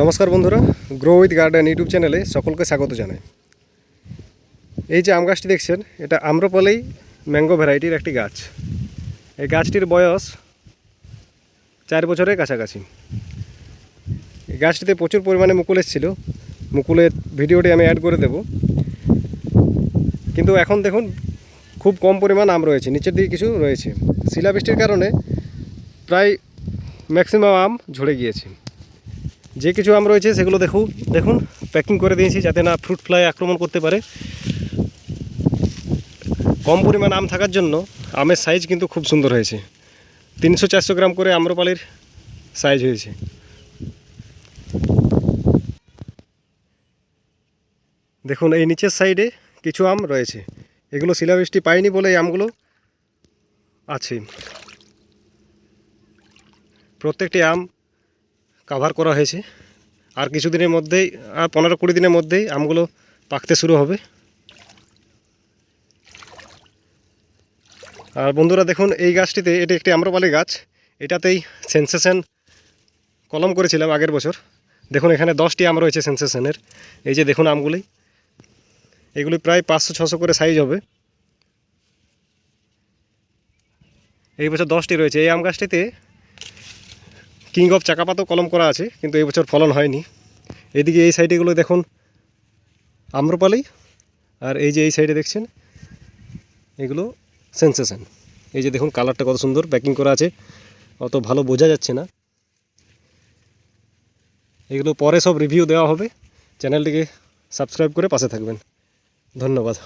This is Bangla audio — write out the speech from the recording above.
নমস্কার বন্ধুরা, গ্রো উইথ গার্ডেন ইউটিউব চ্যানেলে সকলকে স্বাগত জানাই। এই যে আম গাছটি দেখছেন, এটা আম্রপালি ম্যাঙ্গো ভ্যারাইটির একটি গাছ। এই গাছটির বয়স 4 বছরের কাছাকাছি। এই গাছটিতে প্রচুর পরিমাণে মুকুল এসেছিল। মুকুলের ভিডিওটি আমি অ্যাড করে দেব, কিন্তু এখন দেখুন খুব কম পরিমাণ আম রয়েছে, নিচের দিকে কিছু রয়েছে। শিলাবৃষ্টির কারণে প্রায় ম্যাক্সিমাম আম ঝরে গিয়েছে। যে কিছু আম রয়েছে সেগুলো দেখুন প্যাকিং করে দিয়েছি যাতে না ফ্রুট ফ্লাই আক্রমণ করতে পারে। কম পরিমাণ আম থাকার জন্য আমের সাইজ কিন্তু খুব সুন্দর হয়েছে। 300-400 গ্রাম করে আম্রপালির সাইজ হয়েছে। দেখুন এই নিচের সাইডে কিছু আম রয়েছে, এগুলো শিলাবৃষ্টি পায়নি বলে এই আমগুলো আছে। প্রত্যেকটি আম কাভার করা হয়েছে। আর কিছুদিনের মধ্যেই, আর 15-20 দিনের মধ্যেই আমগুলো পাকতে শুরু হবে। আর বন্ধুরা দেখুন এই গাছটিতে, এটি একটি আম্রপালি গাছ, এটাতেই সেন্সেশন কলম করেছিলাম আগের বছর। দেখুন এখানে 10টি আম রয়েছে সেন্সেশনের। এই যে দেখুন আমগুলি, এগুলি প্রায় 500-600 করে সাইজ হবে। এই বছর 10টি রয়েছে। এই আম গাছটিতে কিং অফ চাকাপাতাও কলম করা আছে, কিন্তু এই বছর ফলন হয়নি। এদিকে এই সাইডেগুলো দেখুন আম্রপালি, আর এই যে এই সাইডে দেখছেন এগুলো সেন্সেশন। এই যে দেখুন কালারটা কত সুন্দর প্যাকিং করা আছে, অত ভালো বোঝা যাচ্ছে না। এগুলো পরে সব রিভিউ দেওয়া হবে। চ্যানেলটিকে সাবস্ক্রাইব করে পাশে থাকবেন। ধন্যবাদ।